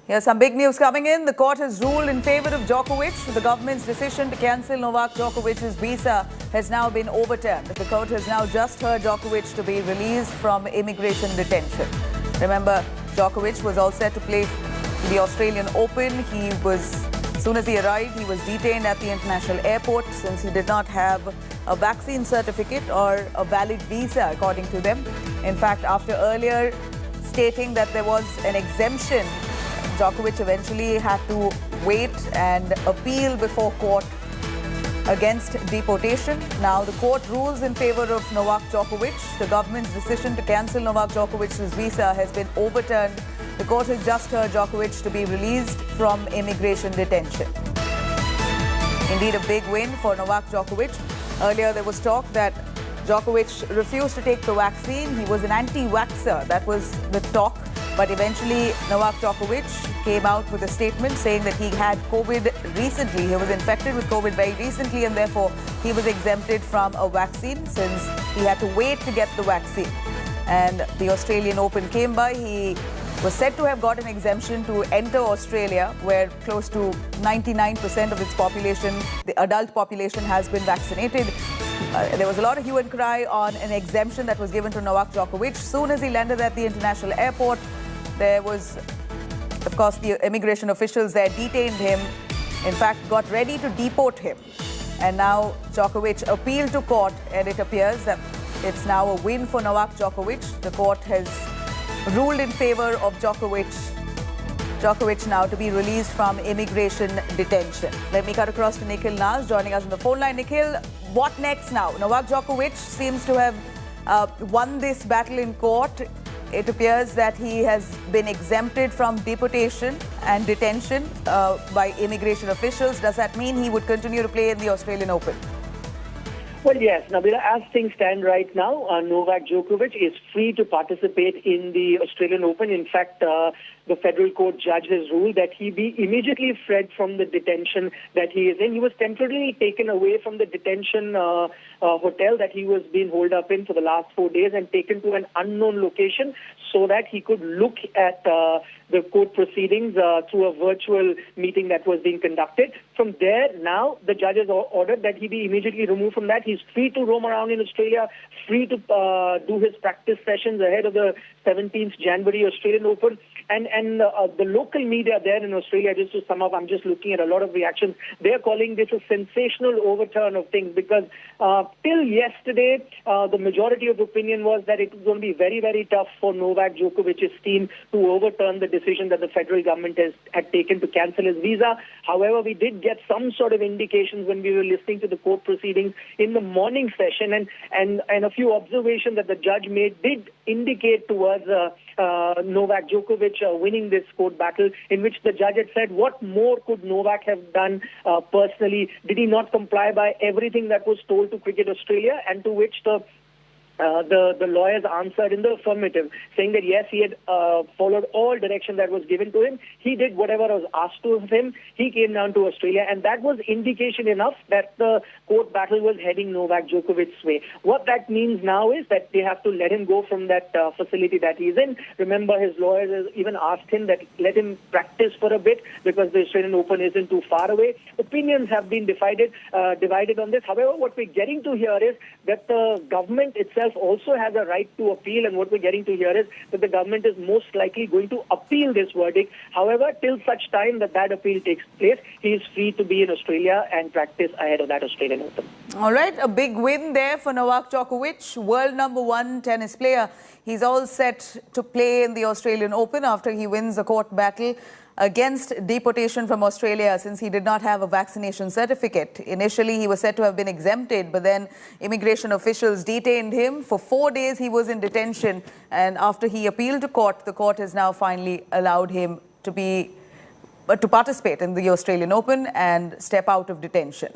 Here's some big news coming in. The court has ruled in favor of Djokovic. The government's decision to cancel Novak Djokovic's visa has now been overturned. The court has now just heard Djokovic to be released from immigration detention. Remember, Djokovic was all set to play the Australian Open. As soon as he arrived, he was detained at the international airport since he did not have a vaccine certificate or a valid visa, according to them. In fact, after earlier stating that there was an exemption, Djokovic eventually had to wait and appeal before court against deportation. Now the court rules in favor of Novak Djokovic. The government's decision to cancel Novak Djokovic's visa has been overturned. The court has just heard Djokovic to be released from immigration detention. Indeed, a big win for Novak Djokovic. Earlier there was talk that Djokovic refused to take the vaccine. He was an anti-vaxxer. That was the talk. But eventually, Novak Djokovic came out with a statement saying that he had COVID recently. He was infected with COVID very recently, and therefore he was exempted from a vaccine since he had to wait to get the vaccine. And the Australian Open came by. He was said to have got an exemption to enter Australia, where close to 99% of its population, the adult population, has been vaccinated. There was a lot of hue and cry on an exemption that was given to Novak Djokovic. Soon as he landed at the international airport, there was, of course, the immigration officials there detained him, in fact, got ready to deport him. And now Djokovic appealed to court, and it appears that it's now a win for Novak Djokovic. The court has ruled in favor of Djokovic now to be released from immigration detention. Let me cut across to Nikhil Naz, joining us on the phone line. Nikhil, what next now? Novak Djokovic seems to have won this battle in court. It appears that he has been exempted from deportation and detention by immigration officials. Does that mean he would continue to play in the Australian Open? Well, yes, Nabila, as things stand right now, Novak Djokovic is free to participate in the Australian Open. In fact, the federal court judge has ruled that he be immediately freed from the detention that he is in. He was temporarily taken away from the detention hotel that he was being holed up in for the last 4 days and taken to an unknown location so that he could look at the court proceedings through a virtual meeting that was being conducted. From there, now the judge has ordered that he be immediately removed from that. He's free to roam around in Australia, free to do his practice sessions ahead of the 17th January Australian Open. And the local media there in Australia, just to sum up, I'm just looking at a lot of reactions. They're calling this a sensational overturn of things because till yesterday, the majority of opinion was that it was going to be very, very tough for Novak Djokovic's team to overturn the decision that the federal government had taken to cancel his visa. However, we did get some sort of indications when we were listening to the court proceedings in the morning session, and a few observations that the judge made did indicate towards Novak Djokovic winning this court battle, in which the judge had said, what more could Novak have done personally? Did he not comply by everything that was told to Cricket Australia? And to which the lawyers answered in the affirmative, saying that yes, he had followed all direction that was given to him. He did whatever was asked of him. He came down to Australia, and that was indication enough that the court battle was heading Novak Djokovic's way. What that means now is that they have to let him go from that facility that he's in. Remember, his lawyers even asked him that let him practice for a bit because the Australian Open isn't too far away. Opinions have been divided on this. However, what we're getting to here is that the government itself also has a right to appeal, and what we're getting to here is that the government is most likely going to appeal this verdict. However, till such time that appeal takes place, he is free to be in Australia and practice ahead of that Australian Open. All right, a big win there for Novak Djokovic, world #1 tennis player. He's all set to play in the Australian Open after he wins a court battle against deportation from Australia since he did not have a vaccination certificate. Initially, he was said to have been exempted, but then immigration officials detained him. For 4 days, he was in detention. And after he appealed to court, the court has now finally allowed him to participate in the Australian Open and step out of detention.